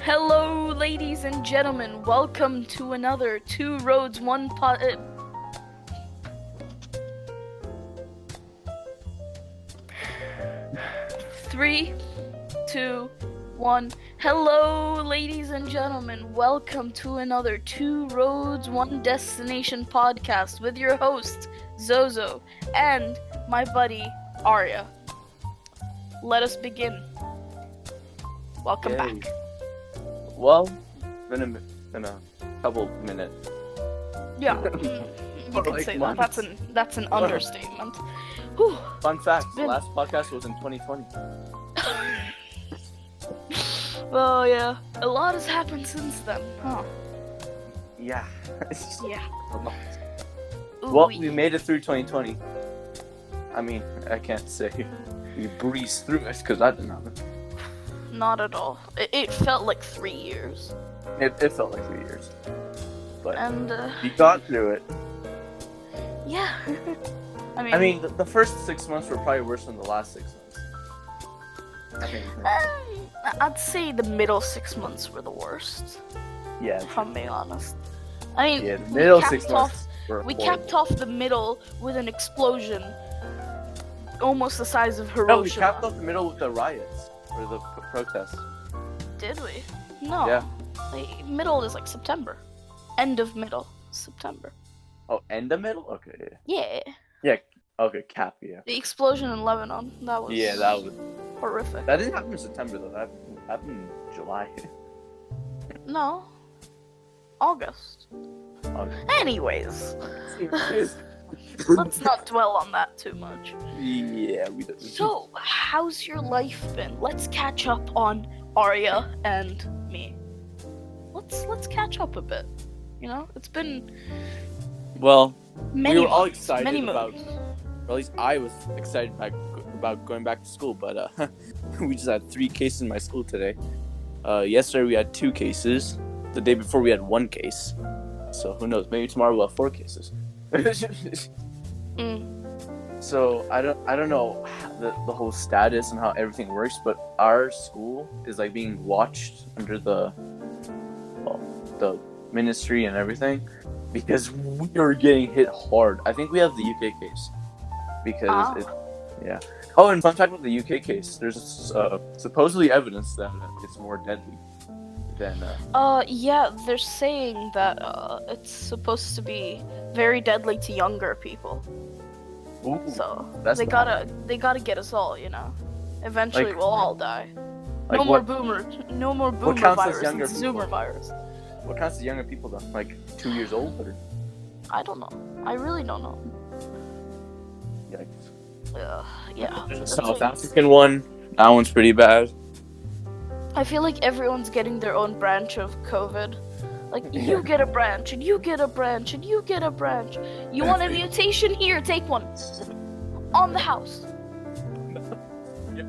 Hello, ladies and gentlemen. Welcome to another Two Roads, One Pot. 3, 2, 1. Hello, ladies and gentlemen. Welcome to another Two Roads, One Destination podcast with your host, Zozo, and my buddy, Arya. Let us begin. Welcome Yay. back. Well, been a couple minutes. Yeah, you Or can like say months. that. That's an understatement. Whew. Fun fact: the Been- last podcast was in 2020. Well, yeah, a lot has happened since then, huh? Yeah. Yeah. Well, Ooh, we made it through 2020. I mean, I can't say we breezed through it because I did not. not at all. It felt like 3 years, It felt like 3 years, but and we got through it. yeah. I mean, the first 6 months were probably worse than the last 6 months. I think. I'd say the middle 6 months were the worst, Yeah. if I'm being honest. I mean, Yeah. The we middle capped 6 months were We horrible. capped off the middle with an explosion, almost the size of No, Hiroshima. we capped off the middle with the riots or the protests. Did we? No. Yeah. Like, middle is like September. End of middle September. Oh, and the middle? Okay. Yeah. Okay, cap. Yeah. The explosion in Lebanon. That was. Yeah, that was. horrific. That didn't happen in September though. That happened in July. No. August. Okay. Anyways, let's not dwell on that too much. Yeah, we did. So, how's your life been? Let's catch up on Arya and me. Let's catch up a bit. You know, it's been Well, many we were all months, excited many about. moons. Or at least I was excited about going back to school, but we just had 3 cases in my school today. Yesterday we had 2 cases. The day before we had 1 case. So who knows? Maybe tomorrow we'll have 4 cases. Mm. So I don't know the whole status and how everything works, but our school is like being watched under the ministry and everything because we are getting hit hard. I think we have the UK case because yeah. Oh, and fun fact with the UK case, there's supposedly evidence that it's more deadly than. Yeah, they're saying that it's supposed to be very deadly to younger people. Ooh, So that's they bad. gotta get us all, you know. Eventually, Like- we'll all die. Like no more what? boomer counts as virus younger and people? zoomer virus. What counts as younger people though? Like 2 years old or? I don't know. I really don't know. Yikes. Yeah. There's a That's South like- African one. That one's pretty bad. I feel like everyone's getting their own branch of COVID. Like, Yeah. you get a branch, and you get a branch, and you get a branch. You want a mutation? Here, take one. On the house. Yep.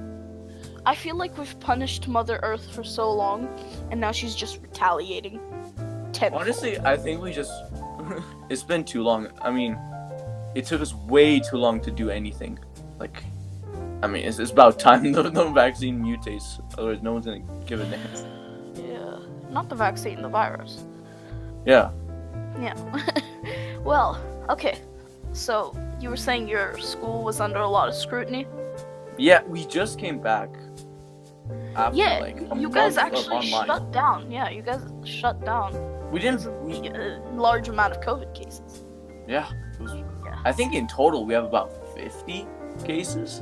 I feel like we've punished Mother Earth for so long, and now she's just retaliating. Tenfold. Honestly, I think we just. It's been too long. I mean, it took us way too long to do anything. Like, I mean, it's about time the vaccine mutates. Otherwise, no one's gonna give a damn. Yeah. Not the vaccine, the virus. Yeah. Yeah. Well, okay. So, you were saying your school was under a lot of scrutiny? Yeah, we just came back. After, Yeah, like, a you guys month of actually online. shut down. Yeah, you guys shut down We because didn't. of the large amount of COVID cases. Yeah. It was, Yeah. I think in total we have about 50 cases.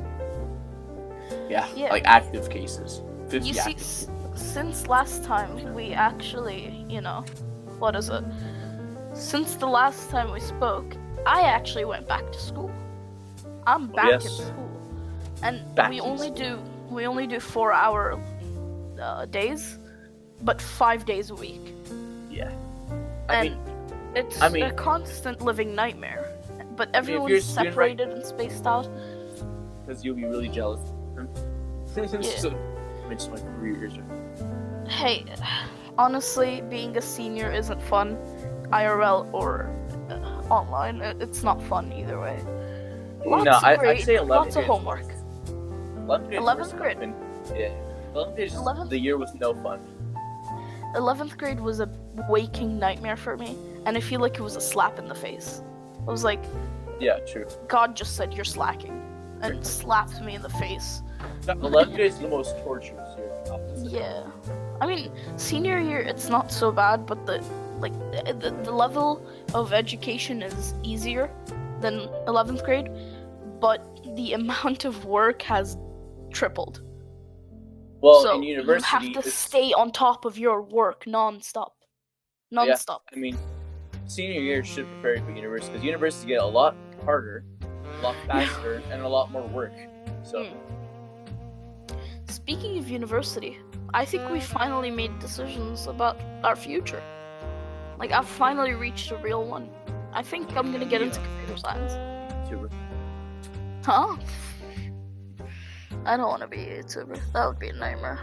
Yeah. Yeah. Like active cases. 50 You see, active. since last time we actually, you know, what is it? Since the last time we spoke, I actually went back to school. I'm back in yes. school, and Back we in only school. do 4-hour days, but 5 days a week, Yeah. and it's I mean- a constant living nightmare. But if you're everyone's a student, right- separated and spaced out. Because you'll be really jealous. So, it's like 3 years. Hey, honestly, being a senior isn't fun, IRL or online. It's not fun either way. Lots No, of I'd grade, say 11th lots of grade is homework. 11th grade. 11th grade. Yeah. 11th grade is 11th? the year with no fun. 11th grade was a waking nightmare for me, and I feel like it was a slap in the face. I was like, Yeah, true. God just said you're slacking, and slapped me in the face. 11th grade is the most torturous year. Opposite. Yeah, I mean, senior year it's not so bad, but the level of education is easier than 11th grade, but the amount of work has tripled. Well, So in university, you have to stay on top of your work non-stop. Non-stop. I mean, senior year should prepare you for university because universities get a lot harder, a lot faster, and a lot more work. So. Speaking of university, I think we finally made decisions about our future. Like, I've finally reached a real one. I think I'm gonna get into computer science. YouTuber. Huh? I don't want to be a YouTuber. That would be a nightmare.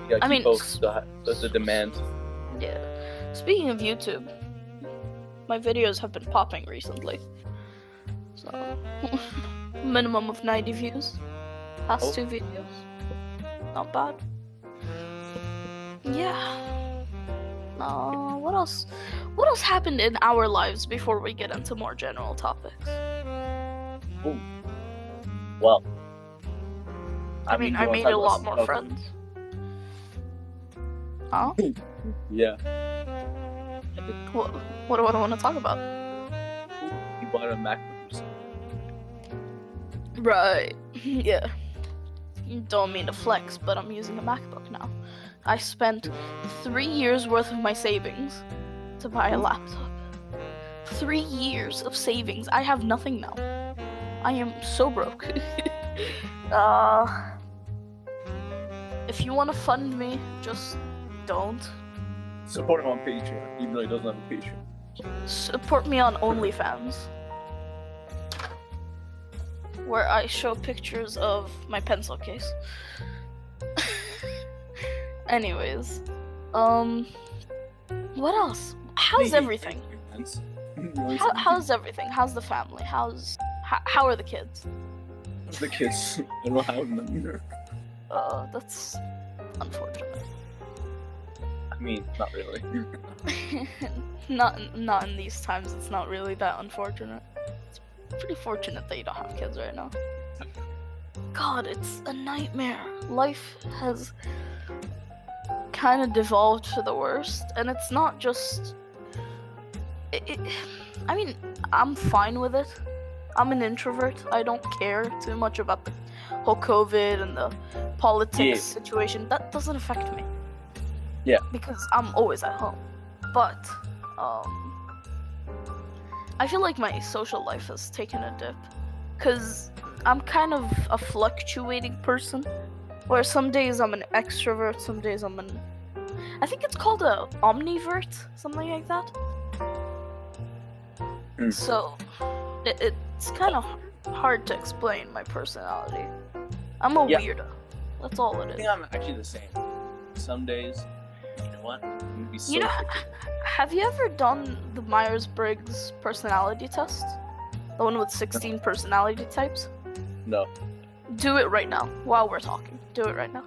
Yeah, I mean, both the demand. Yeah. Speaking of YouTube, my videos have been popping recently. So, minimum of 90 views. Past 2 videos. Not bad. Yeah. What else? What else happened in our lives before we get into more general topics? Ooh. Well, I mean, I made a lot more friends. Huh? Yeah. What do I want to talk about? You bought a MacBook recently. Right. Yeah. Don't mean to flex, but I'm using a MacBook now. I spent 3 years worth of my savings to buy a laptop. 3 years of savings. I have nothing now. I am so broke. If you want to fund me, just don't. Support him on Patreon, even though he doesn't have a Patreon. Support me on OnlyFans, where I show pictures of my pencil case. Anyways, what else? How's everything? How's everything? How's the family? How are the kids? The kids. I don't have them. That's unfortunate. I mean, not really. not in these times. It's not really that unfortunate. It's pretty fortunate that you don't have kids right now. God, it's a nightmare. Life has kind of devolved for the worst, and it's not just. I mean, I'm fine with it. I'm an introvert. I don't care too much about the whole COVID and the politics situation. That doesn't affect me. Yeah. Because I'm always at home. But, I feel like my social life has taken a dip. Because I'm kind of a fluctuating person. Where some days I'm an extrovert, some days I'm an... I think it's called a omnivert, something like that. So, it's kind of hard to explain my personality. I'm a weirdo. That's all it is. I think I'm actually the same. Some days, you know what? I'm gonna be so You know, have you ever done the Myers-Briggs personality test? The one with 16 personality types? No. Do it right now, while we're talking. Do it right now.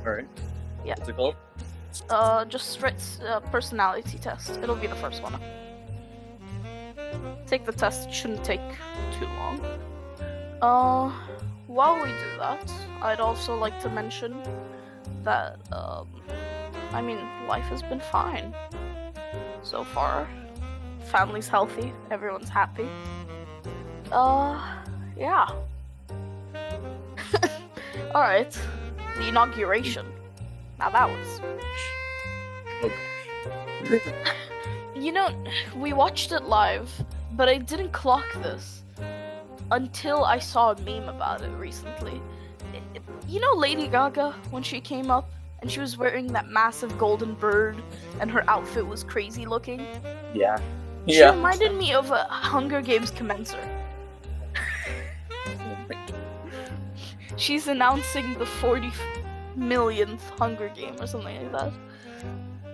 Alright. Yeah. What's it called? Just write personality test. It'll be the first one. Take the test, it shouldn't take too long. While we do that, I'd also like to mention that, I mean, life has been fine so far. Family's healthy, everyone's happy. Yeah. Alright, the inauguration. Now that was... Okay. You know, we watched it live, but I didn't clock this until I saw a meme about it recently. You know Lady Gaga, when she came up, and she was wearing that massive golden bird, and her outfit was crazy looking? Yeah. She reminded me of a Hunger Games commencer. She's announcing the 40 millionth Hunger Game or something like that.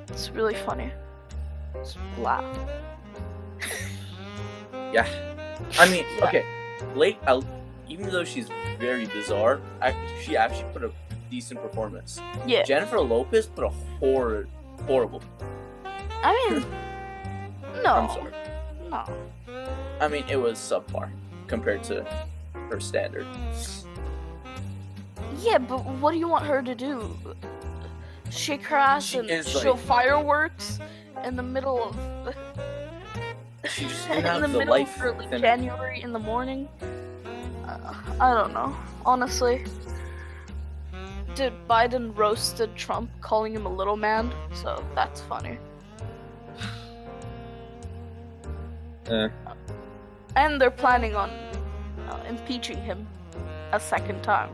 It's really funny. Just laugh. Yeah. I mean, okay. Even though she's very bizarre, she actually put a decent performance. Yeah. Jennifer Lopez put a horrible. I mean, no. I'm sorry. No. I mean, it was subpar compared to her standard. Yeah, but what do you want her to do? Shake her ass She and is, show like- fireworks in the middle of She just in didn't have the the middle life. of early within her. January in the morning? I don't know. Honestly, did Biden roasted Trump, calling him a little man? So that's funny. And they're planning on impeaching him a second time.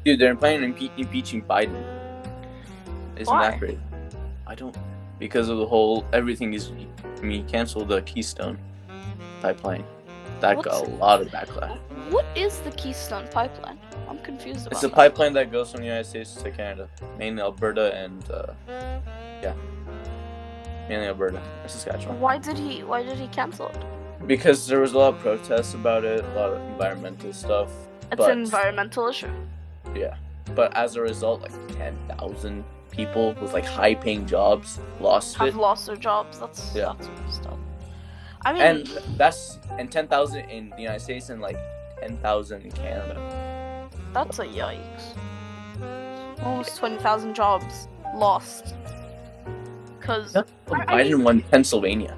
Dude, they're planning on impeaching Biden. Isn't Why? that great? I don't. Because of the whole everything is. I mean, he canceled the Keystone pipeline. That What's got a it? lot of backlash. What is the Keystone Pipeline? I'm confused about It's a that. pipeline that goes from the United States to Canada, mainly Alberta and mainly Alberta and Saskatchewan. Why did he cancel it? Because there was a lot of protests about it, a lot of environmental stuff. It's but, an environmental issue. Yeah, but as a result, like 10,000 people with like high-paying jobs lost Have it, lost their jobs. That's Yeah. messed up. I mean, and 10,000 in the United States and like 10,000 in Canada. that's a yikes. Almost 20,000 jobs lost. Cause Biden won Pennsylvania,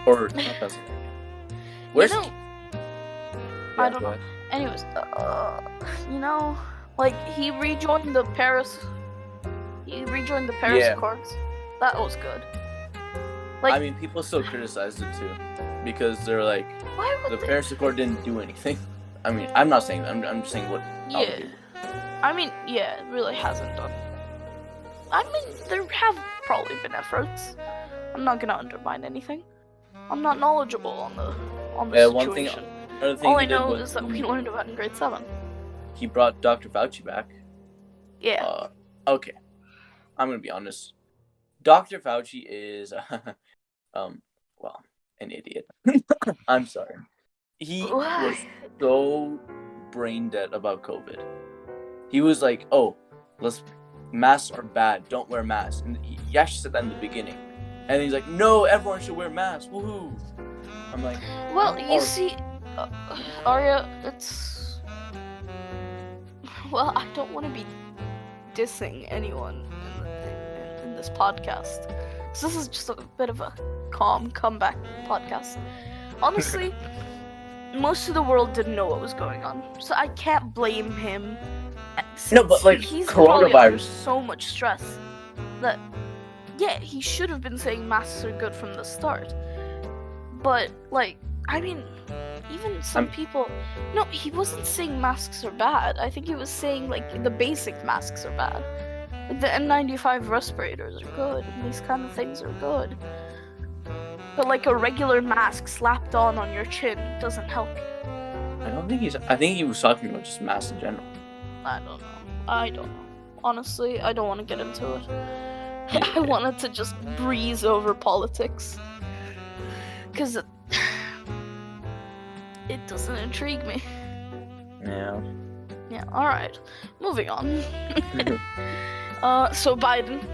or not Pennsylvania. Where's know, Yeah, I don't go know. ahead. Anyways, like he rejoined the Paris. He rejoined the Paris Yeah. Accords. That was good. I mean, people still criticized it too, because they're like, Why would the they? Paris Accord didn't do anything. I mean, I'm not saying that. I'm just saying what. Yeah. I mean, yeah, it really hasn't done. I mean, there have probably been efforts. I'm not gonna undermine anything. I'm not knowledgeable on the Yeah, one thing- situation. Another thing All he I did know was is that we learned about it in grade 7. he brought Dr. Fauci back. Yeah. Okay, I'm gonna be honest. Dr. Fauci is, well, an idiot. I'm sorry. He was so brain dead about COVID. He was like, "Oh, masks are bad. Don't wear masks." And he actually said that in the beginning. And he's like, "No, everyone should wear masks. Woohoo!" I'm like, Well, you or- see, Arya, it's. Well, I don't want to be dissing anyone in this podcast. So this is just a bit of a calm comeback podcast. Honestly, most of the world didn't know what was going on, so I can't blame him. No, but, like, he's probably coronavirus- under so much stress that, yeah, he should have been saying masks are good from the start. But, like, I mean, even some people, no, he wasn't saying masks are bad. I think he was saying, like, the basic masks are bad. Like, the N95 respirators are good, and these kind of things are good. But, like, a regular mask slapped on your chin doesn't help you. I think he was talking about just masks in general. I don't know. Honestly, I don't want to get into it. I wanted to just breeze over politics. Because it doesn't intrigue me. Yeah. Yeah, alright. Moving on. So Biden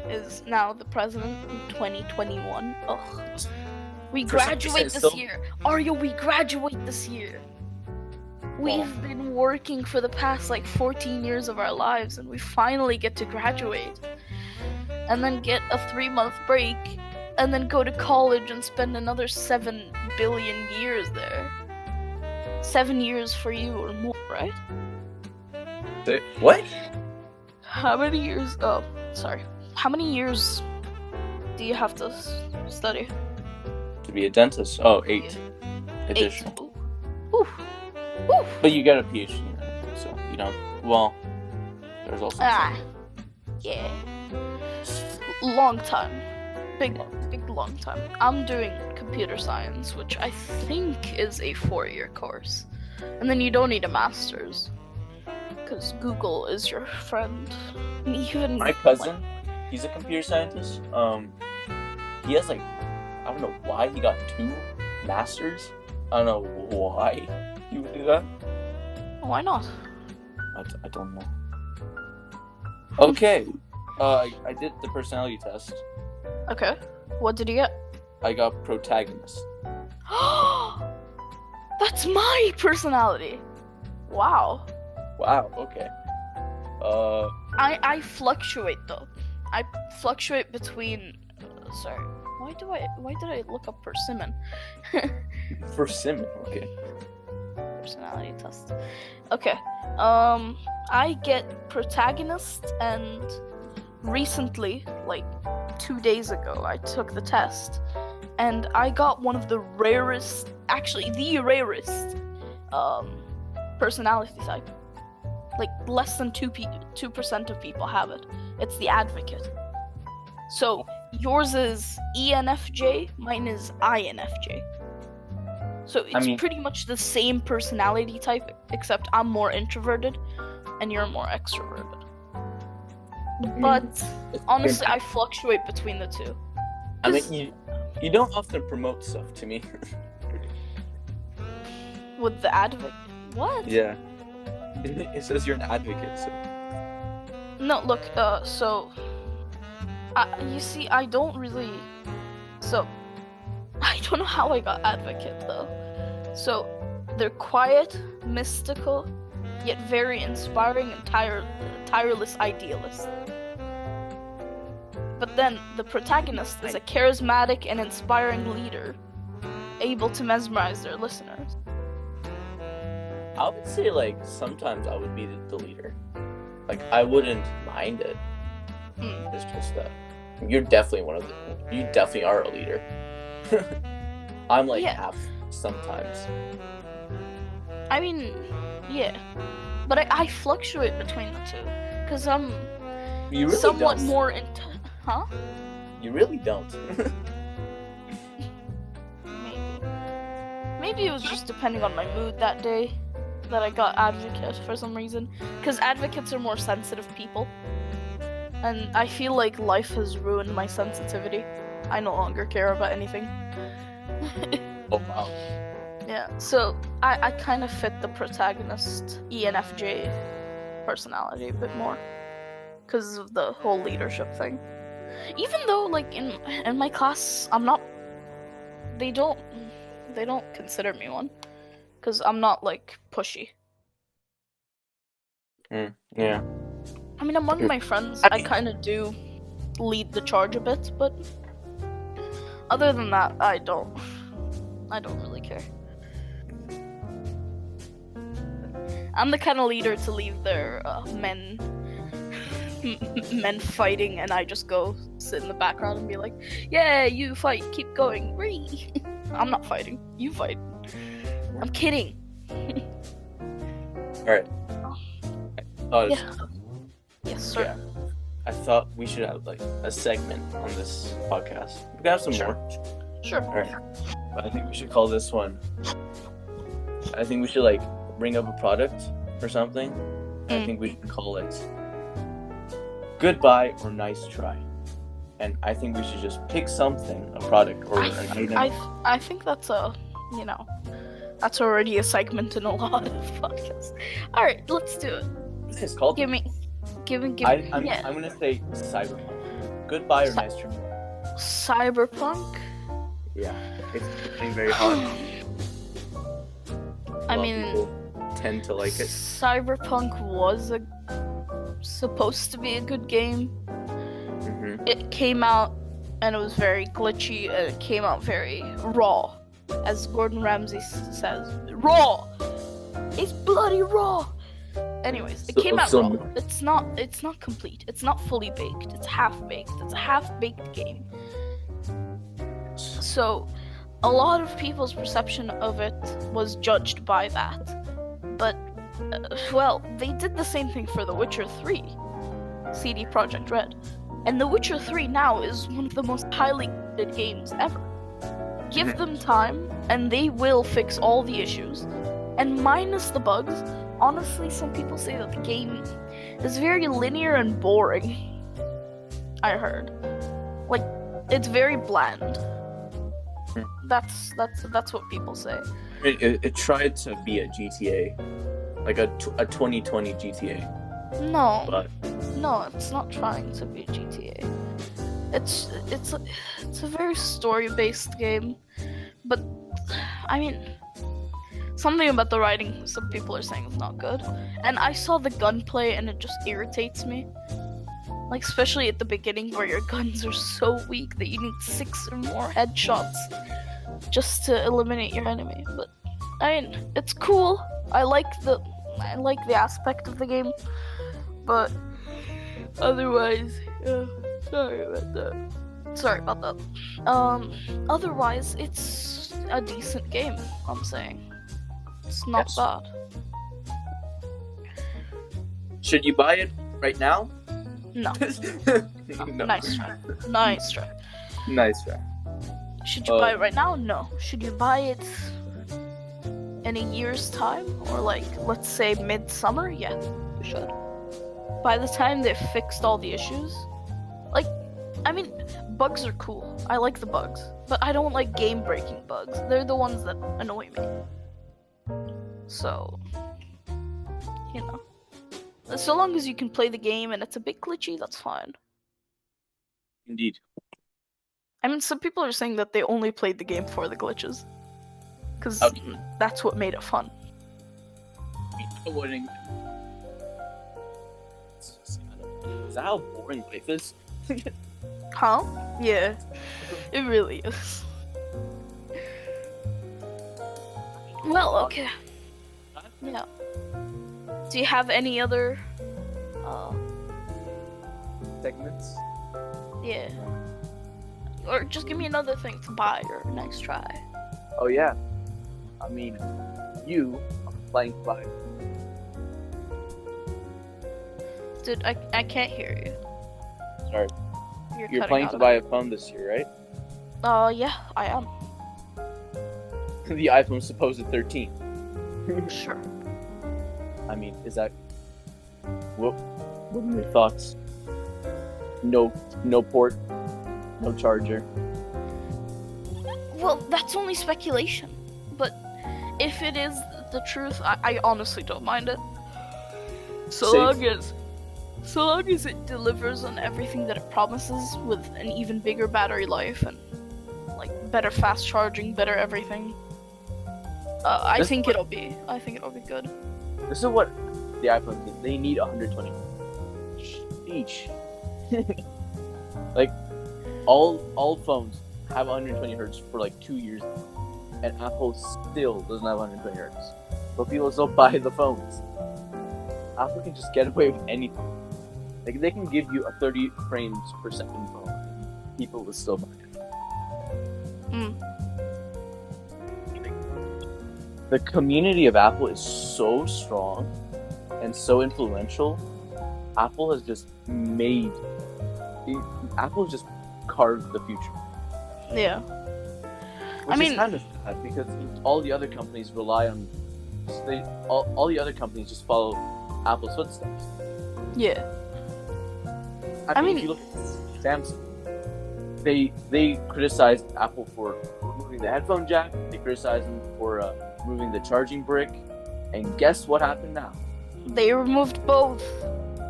is now the president in 2021. Ugh. We For some graduate reason, this still- year. Arya, we graduate this year. We've been working for the past like 14 years of our lives and we finally get to graduate. And then get a 3-month break and then go to college and spend another 7 billion years there. 7 years for you or more, right? What? How many years? Oh, sorry. How many years do you have to study? To be a dentist? Oh, 8 additional. 8. Ooh. Ooh. But you get a PhD, so you don't. Well, there's also. Ah. Yeah. Long time. Big long time. I'm doing computer science, which I think is a 4-year course. And then you don't need a master's. Because Google is your friend. And even My cousin, he's a computer scientist. He has like, I don't know why he got 2 masters. I don't know why he would do that. Why not? I don't know. Okay. I did the personality test. Okay. What did you get? I got protagonist. That's my personality. Wow. Wow. Okay. I fluctuate though. I fluctuate between. Sorry. Why did I look up persimmon? Persimmon. Okay. Personality test. Okay. I get protagonist, and recently, like 2 days ago, I took the test, and I got one of the rarest, actually the rarest, personality type. Like less than 2% of people have it. It's the advocate. So yours is ENFJ, mine is INFJ. So it's pretty much the same personality type, except I'm more introverted and you're more extroverted. But honestly, I fluctuate between the two. I mean, you don't often promote stuff to me. With the advocate? What? Yeah. It says you're an advocate, so. No, look, so... you see, I don't really... So... I don't know how I got advocate, though. So, they're quiet, mystical, yet very inspiring and tireless idealist. But then, the protagonist is a charismatic and inspiring leader, able to mesmerize their listeners. I would say, like, sometimes I would be the leader. Like, I wouldn't mind it. It's just that you're definitely you definitely are a leader. I'm like half sometimes. I mean, yeah. But I fluctuate between the two. Because I'm somewhat more into... Huh? You really don't. Maybe it was just depending on my mood that day that I got advocate for some reason. Because advocates are more sensitive people. And I feel like life has ruined my sensitivity. I no longer care about anything. Oh, wow. Yeah, so I kind of fit the protagonist ENFJ personality a bit more. Because of the whole leadership thing. Even though, like, in my class, I'm not... They don't consider me one. Because I'm not, like, pushy. Yeah. I mean, among my friends, I kind of do lead the charge a bit, but other than that, I don't really care. I'm the kind of leader to leave their men fighting, and I just go sit in the background and be like, "Yeah, you fight, keep going." Whee! I'm not fighting. You fight. I'm kidding. All right. Yeah. Yes, sir. Yeah. I thought we should have like a segment on this podcast. We can have some more. Sure. All right. But I think we should call this one. I think we should like bring up a product or something. I think we should call it Goodbye or Nice Try. And I think we should just pick something, a product or an item. I think that's that's already a segment in a lot of podcasts. All right, let's do it. It's called. Give me. I'm gonna say Cyberpunk. Goodbye or Nice Try. Cyberpunk. Yeah, it's getting very hard. I mean, people tend to like it. Cyberpunk was supposed to be a good game. Mm-hmm. It came out and it was very glitchy, and it came out very raw, as Gordon Ramsay says. Raw. It's bloody raw. Anyways, it came out raw. It's not complete. It's not fully baked. It's half baked. It's a half-baked game. So, a lot of people's perception of it was judged by that. But, well, they did the same thing for The Witcher 3, CD Projekt Red. And The Witcher 3 now is one of the most highly rated games ever. Give them time, and they will fix all the issues. And minus the bugs, honestly, some people say that the game is very linear and boring. I heard. Like, it's very bland. That's what people say. It tried to be a GTA. like a 2020 GTA. No, But no, it's not trying to be GTA. It's a very story-based game, but I mean, something about the writing some people are saying is not good. And I saw the gunplay and it just irritates me. Like, especially at the beginning where your guns are so weak that you need 6 or more headshots just to eliminate your enemy. But I mean, it's cool. I like the aspect of the game, but otherwise, yeah, sorry about that. Otherwise, it's a decent game. I'm saying it's not Yes. bad. should you buy it right now? No, No. nice try. Nice try. Nice try. Should you buy it right now? No. Should you buy it in a year's time, or like, let's say midsummer? Yeah, you should. By the time they've fixed all the issues, like, I mean, bugs are cool. I like the bugs, but I don't like game-breaking bugs. They're the ones that annoy me. So, you know, so long as you can play the game and it's a bit glitchy, that's fine. Indeed. I mean, some people are saying that they only played the game for the glitches, because that's what made it fun. Avoiding. Is that how boring life is? Huh? Yeah, it really is. Well, okay. Yeah. Do you have any other, Segments? yeah. Or just give me another thing to buy or nice try. Oh yeah. I mean, you are playing to buy. Dude, I can't hear you. Sorry. You're You're cutting planning out to a buy a phone this year, right? bit. Yeah, I am. The iPhone supposed 13. Sure. I mean, is that what are your thoughts? No port, no charger. Well, that's only speculation. But if it is the truth, I honestly don't mind it. So long as it delivers on everything that it promises, with an even bigger battery life and like better fast charging, better everything. I think it'll be good. This is what the iPhone needs. They need 120 each. Like all phones have 120 hertz for like 2 years, and Apple still doesn't have 120 hertz. But people still buy the phones. Apple can just get away with anything. Like, they can give you a 30 frames per second phone. People will still buy it. The community of Apple is so strong and so influential. Apple has just carved the future. Yeah. Which is kind of sad, because all the other companies rely on. All the other companies just follow Apple's footsteps. Yeah. I mean, if you look at Samsung, they criticized Apple for removing the headphone jack. They criticized them for removing the charging brick. And guess what happened now? They removed both.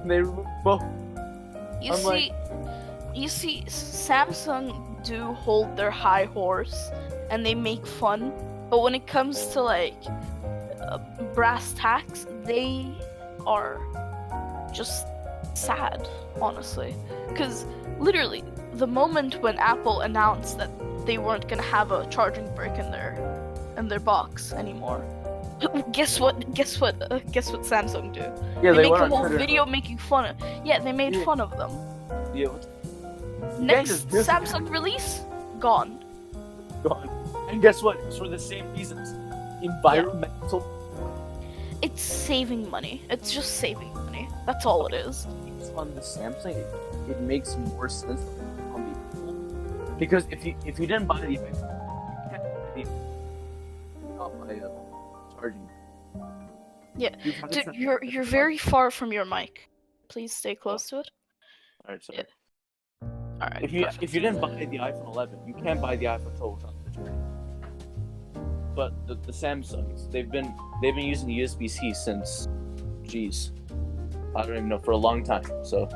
They removed both. You see, Samsung do hold their high horse, and they make fun. But when it comes to like brass tacks, they are just sad, honestly. Because literally, the moment when Apple announced that they weren't gonna have a charging brick in their box anymore, guess what Samsung do? Yeah, they make a whole video making fun of. Yeah, they made fun of them. Yeah. Next Samsung release, gone. And guess what? It's for the same reasons. Environmental. It's saving money. It's just saving money. That's all it is. On the Samsung, it makes more sense on the Apple. Because if you didn't buy the iPhone, you can't buy a charging. Yeah. Dude, you're very far from your mic. Please stay close to it. Alright, sorry. Yeah. Alright. If you didn't buy the iPhone 11, you can't buy the iPhone 12 without the charger. but the Samsungs, they've been using USB-C since, jeez, I don't even know, for a long time. So.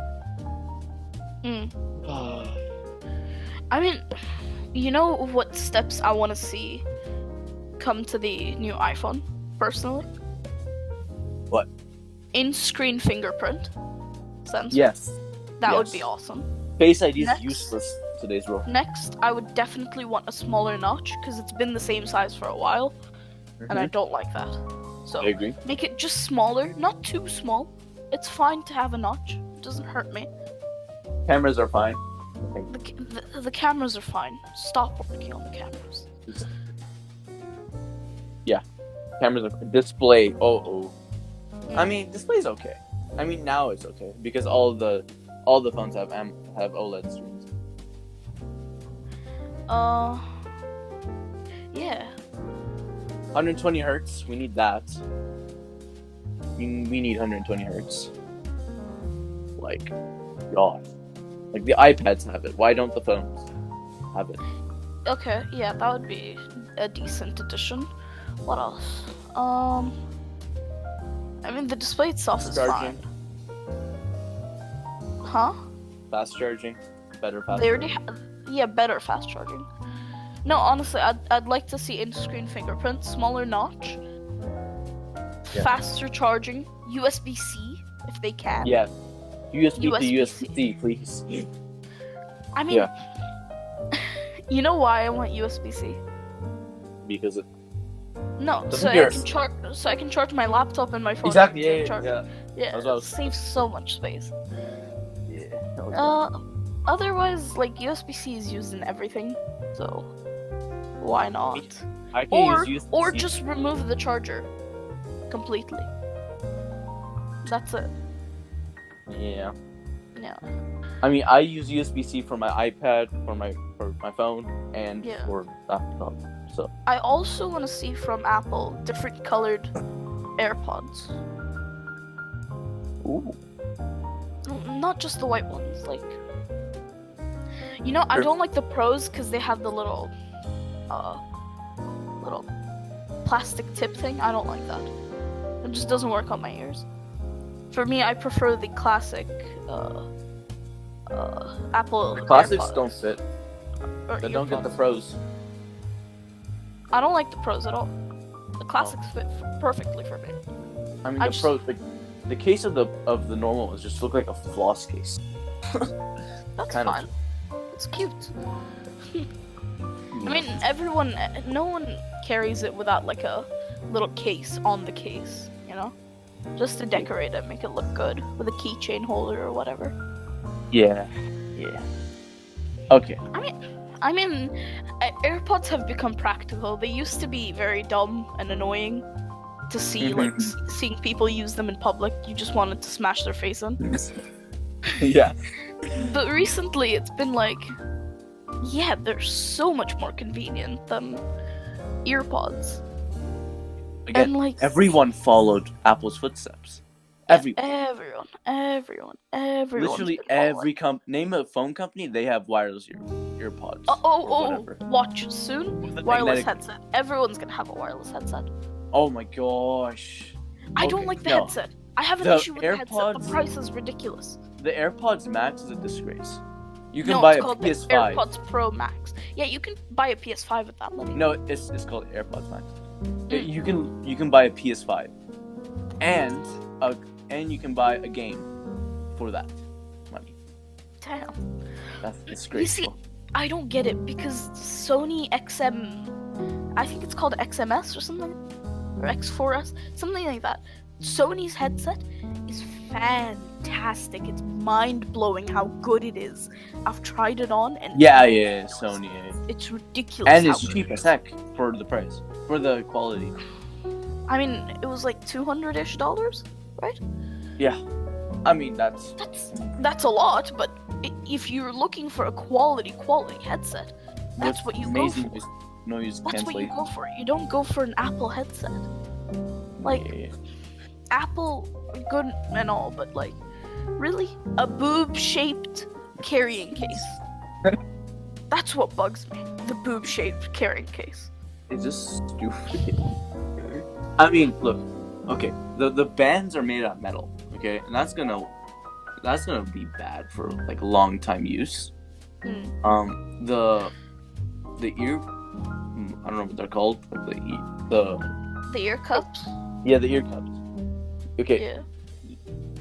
I mean, you know what steps I want to see come to the new iPhone, personally? What? In-screen fingerprint sensor. Yes. That would be awesome. Face ID is Next. useless in today's world. Next, I would definitely want a smaller notch, because it's been the same size for a while, and I don't like that. So, I agree. make it just smaller, not too small. It's fine to have a notch. It doesn't hurt me. Cameras are fine. The cameras are fine. Stop working on the cameras. Yeah, cameras are display. I mean, display's okay. I mean, now it's okay because all the phones have OLED screens. Yeah. 120 hertz. We need that. We need 120 hertz. Like, God. Like the iPads have it. Why don't the phones have it? Okay, yeah, that would be a decent addition. What else? I mean, the display itself is fine. Huh? Fast charging. Better fast. They already better fast charging. No, honestly, I'd like to see in-screen fingerprint, smaller notch, faster charging, USB-C if they can. Yeah. USB to USB-C. USB-C, please. I mean, you know why I want USB-C? Because it. No, Doesn't so I can charge my laptop and my phone. Exactly. at the same Yeah. charge. Yeah, it saves so much space. Yeah. Otherwise, like USB-C is used in everything, so why not? I can use USB-C. Or just remove the charger completely. That's it. Yeah. Yeah. I mean, I use USB-C for my iPad, for my phone, and for laptop. So. I also want to see from Apple different colored AirPods. Ooh. Not just the white ones, like. You know, I don't like the Pros because they have the little plastic tip thing. I don't like that. It just doesn't work on my ears. For me, I prefer the classic Apple. The classics AirPods. don't fit. They don't get the Pros. I don't like the Pros at all. The classics fit perfectly for me. I mean, Pros. The case of the normal ones just look like a floss case. That's kind fine. It's cute. I mean, no one carries it without like a little case on the case, you know? Just to decorate it, make it look good, with a keychain holder or whatever. Yeah. Okay. I mean, AirPods have become practical. They used to be very dumb and annoying to see, like, seeing people use them in public. You just wanted to smash their face in. Yeah. But recently, it's been like, yeah, they're so much more convenient than EarPods. Again, and like everyone followed Apple's footsteps. Everyone. Literally every name a phone company, they have wireless earpods. Watch soon. Wireless headset. Everyone's gonna have a wireless headset. Oh my gosh. I don't like the headset. I have an issue with the headset. The price is ridiculous. The AirPods Max is a disgrace. You can no, buy it's a called PS5. The AirPods Pro Max. Yeah, you can buy a PS5 with that money. No, it's called AirPods Max. You can buy a PS5, and you can buy a game for that money. Damn. That's disgraceful. You see, I don't get it because Sony XM, I think it's called XMS or something, or X4S, something like that. Sony's headset is fantastic. It's mind-blowing how good it is. I've tried it on and Sony. It's ridiculous. And it's cheap as heck for the price, for the quality. I mean, it was like $200-ish, right? Yeah. I mean, that's a lot, but if you're looking for a quality headset, that's what you go for. Noise that's what you go for. You don't go for an Apple headset. Like, Apple, good and all, but like, really? A boob-shaped carrying case. That's what bugs me. The boob-shaped carrying case. is just stupid. I mean, look, okay, the bands are made out of metal, okay, and that's gonna be bad for like long time use. Mm. The ear, I don't know what they're called, like The ear cups. the ear cups. Okay, Yeah.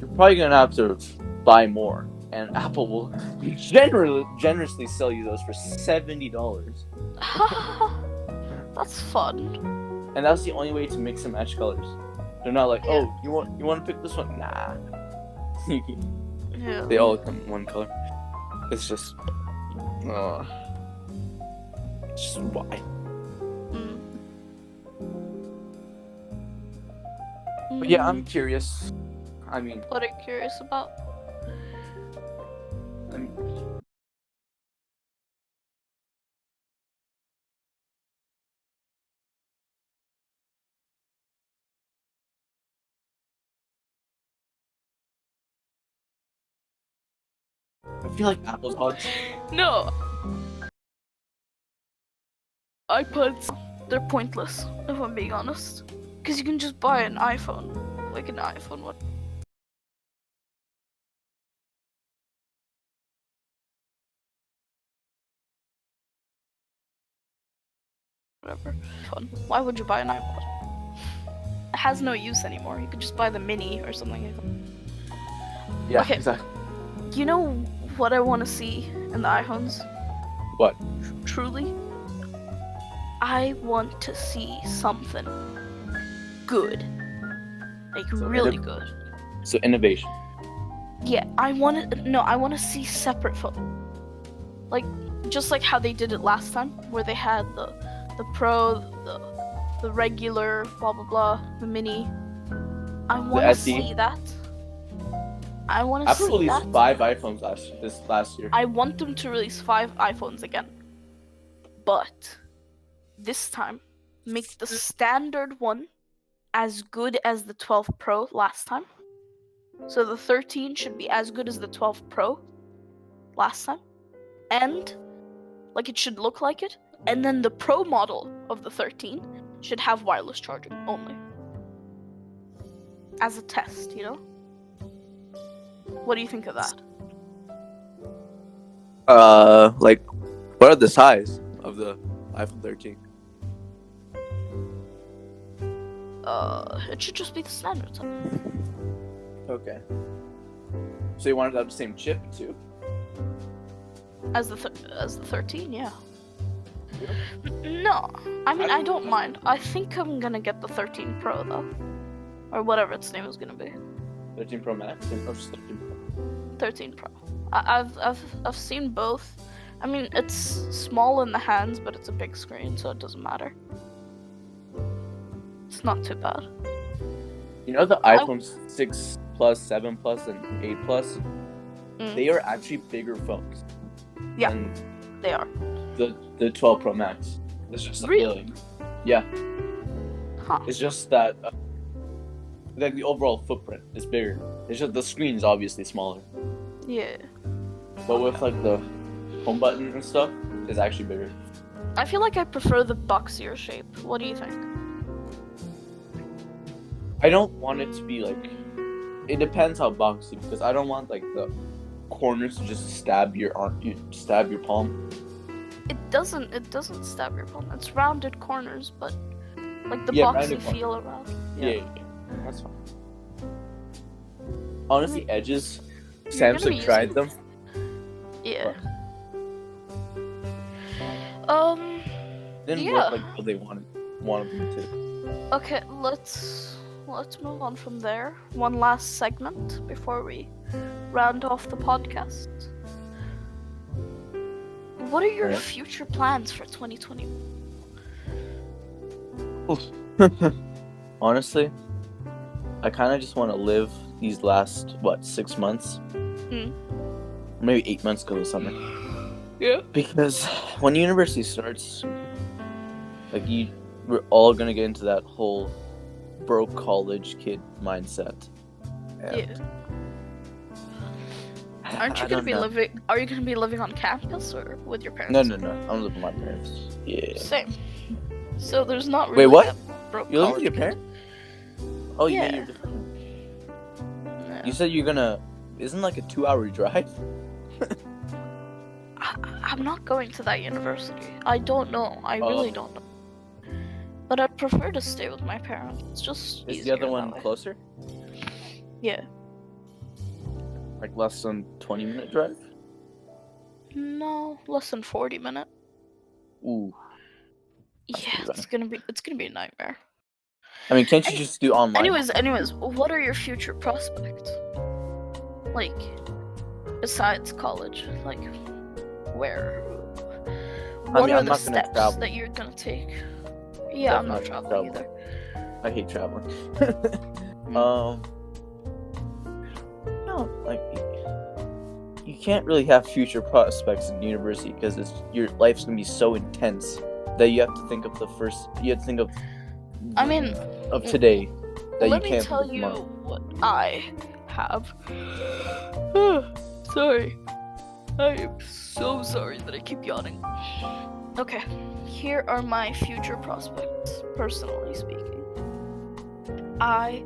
you're probably gonna have to buy more, and Apple will generously sell you those for $70. That's fun. And that's the only way to mix and match colors. They're not like, Yeah. oh, you want to pick this one? Nah. Yeah. They all come in one color. It's just, just why? Mm. But yeah, I'm curious. I mean, What are you curious about? I feel like Apple's odds. No. iPods, they're pointless, if I'm being honest. Because you can just buy an iPhone. Like an iPhone, whatever. Fun. Why would you buy an iPod? It has no use anymore. You could just buy the mini or something. Yeah, Okay. exactly. You know what I want to see in the iPhones? What? Truly? I want to see something good. Like So really good. So innovation. Yeah, I want to see separate phone. Like just like how they did it last time, where they had the Pro, the regular, blah blah blah, the mini. I want to SE. see that. I want to Apple see released that. 5 iPhones last year. I want them to release 5 iPhones again. But this time, make the standard one as good as the 12 Pro last time. So the 13 should be as good as the 12 Pro last time. And like it should look like it. And then the Pro model of the 13 should have wireless charging only. As a test, you know? What do you think of that? Like, what are the size of the iPhone 13? It should just be the standard size. Okay. So you wanted to have the same chip too? As the 13, yeah. No, I mean I don't mind. I think I'm gonna get the 13 Pro though, or whatever its name is gonna be. 13 Pro Max or just 13 Pro? 13 Pro. I've seen both. I mean it's small in the hands, but it's a big screen, so it doesn't matter. It's not too bad. You know the iPhone 6 Plus, 7 Plus, and 8 Plus? Mm. They are actually bigger phones. Yeah. Than They are. the 12 Pro Max. It's just Really? Yeah. Huh. It's just that like the overall footprint is bigger. It's just the screen's obviously smaller. Yeah. But with like the home button and stuff, it's actually bigger. I feel like I prefer the boxier shape. What do you think? I don't want it to be like. It depends how boxy, because I don't want like the corners to just stab your arm, stab your palm. It doesn't stab your palm. It's rounded corners, but like the Yeah, boxy rounded feel around. Yeah, that's fine. Honestly, edges. You're gonna be Samsung tried using- them. Yeah. Didn't Yeah. work like how they wanted them to. Okay, let's move on from there. One last segment before we round off the podcast. What are your Alright. future plans for 2020? Honestly, I kind of just want to live these last 6 months, maybe 8 months because of summer. Yeah. Because when university starts, like we're all gonna get into that whole broke college kid mindset. Yeah. Aren't you I gonna don't be know. living? Are you gonna be living on campus or with your parents? No. I'm living with my parents. Yeah. Same. So there's not Wait, really what? that broke You live with college your kids. parents? Oh, yeah. Yeah. You're different. Yeah. You said you're gonna. Isn't like a 2-hour drive? I'm not going to that university. I don't know. I really don't know. But I'd prefer to stay with my parents. It's just Is the easier other one that way. closer? Yeah. Like less than 20-minute drive? No, less than 40 minutes. Ooh. That's Yeah, pretty it's gonna be a nightmare. I mean, can't you just do online? Anyways, what are your future prospects? Like, besides college, like, where? What mean, are I'm the not gonna steps travel. that you're gonna take? Yeah, I'm not Definitely traveling either. I hate traveling. No, like you can't really have future prospects in university because your life's gonna be so intense that you have to think of I mean, of today that let you me can't tell think of you tomorrow. what I have. Sorry. I am so sorry that I keep yawning. Okay, here are my future prospects, personally speaking. I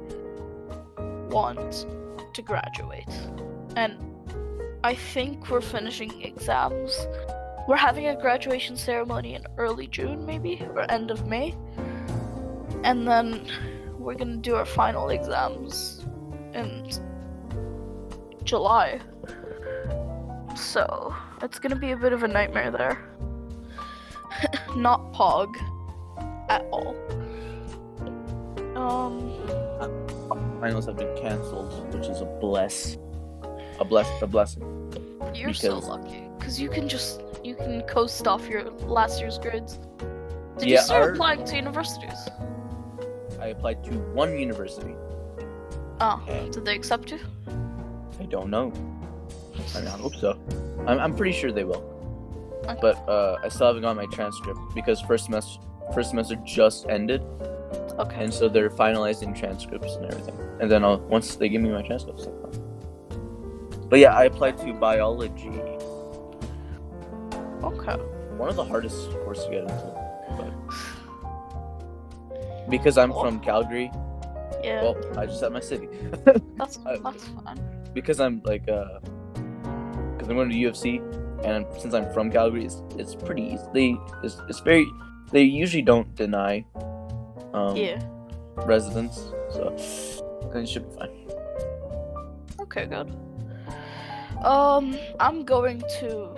want to graduate, and I think we're finishing exams. We're having a graduation ceremony in early June, maybe, or end of May, and then we're gonna do our final exams in July. So it's gonna be a bit of a nightmare there. Not Pog at all. Finals have been cancelled, which is a blessing. You're so Because- lucky, cause you can coast off your last year's grades. Did you Yeah, start our- applying to universities? I applied to one university. Oh, And did they accept you? I don't know. I mean, I hope so. I'm pretty sure they will. Okay. But I still haven't got my transcript because first semester just ended, Okay. and so they're finalizing transcripts and everything. And then once they give me my transcripts, I'll fine. But yeah, I applied to biology. Okay. One of the hardest courses to get into, but because I'm from Calgary, Yeah. well, I just said my city. that's fine. Because I'm like because I'm going to UFC, and since I'm from Calgary, it's pretty easy. They usually don't deny Yeah. residents, so it should be fine. Okay, good. I'm going to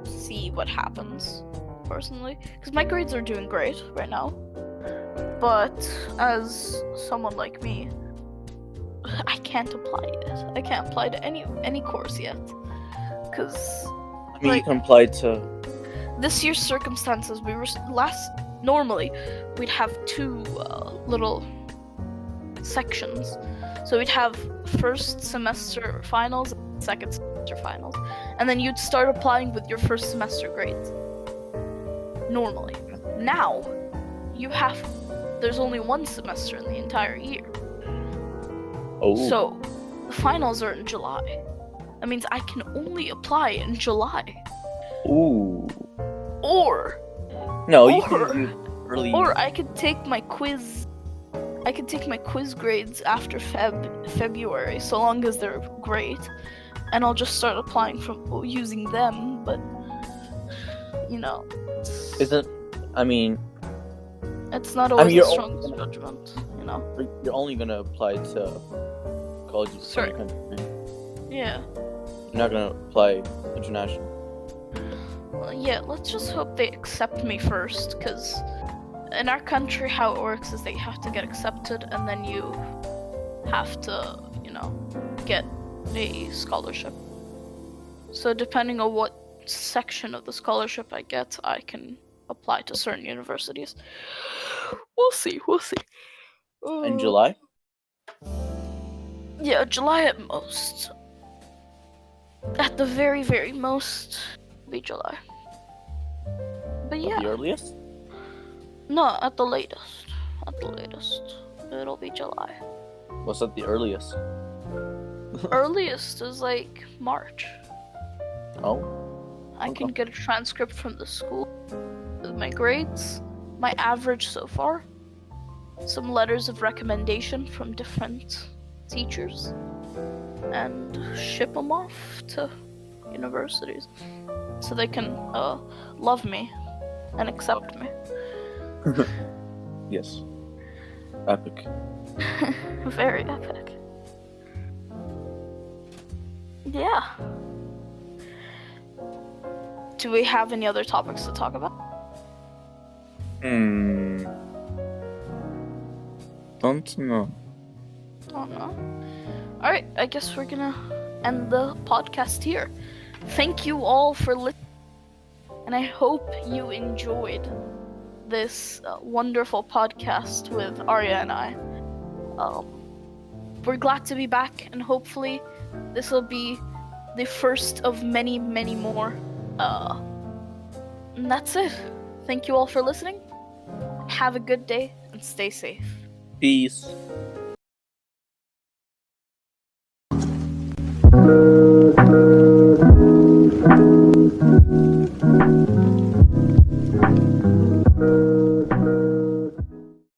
see what happens, personally, because my grades are doing great right now. But as someone like me, I can't apply yet. I can't apply to any course yet, because I mean, like- you can apply to. this year's circumstances, we were normally we'd have two little sections. So we'd have first semester finals, second semester finals, and then you'd start applying with your first semester grades. Normally. Now, there's only one semester in the entire year. Oh, So, the finals are in July. That means I can only apply in July. ooh. Or No, you Or- can do early. Or I could take my quiz. I could take my quiz grades after February, so long as they're great, and I'll just start applying from using them. But you know, Isn't? I mean, it's not always you're the al- strongest judgment. You know. you're only gonna apply to colleges Sorry. in your country. Yeah. You're not gonna apply international. Well, yeah. Let's just hope they accept me first, because in our country, how it works is that you have to get accepted, and then you have to, get a scholarship. So depending on what section of the scholarship I get, I can apply to certain universities. We'll see. In July? Yeah, July at most. At the very, very most, be July. But At yeah. the earliest? No, at the latest. It'll be July. What's at the earliest? Earliest is like March. Oh, I can Okay. get a transcript from the school with my grades, my average so far, some letters of recommendation from different teachers, and ship them off to universities so they can love me and accept me. Yes. Epic. Very epic. Yeah. Do we have any other topics to talk about? Don't know. Oh no. Alright, I guess we're gonna end the podcast here. Thank you all for listening, and I hope you enjoyed this wonderful podcast with Arya and I. We're glad to be back, and hopefully this will be the first of many, many more. And that's it. Thank you all for listening. Have a good day and stay safe. Peace.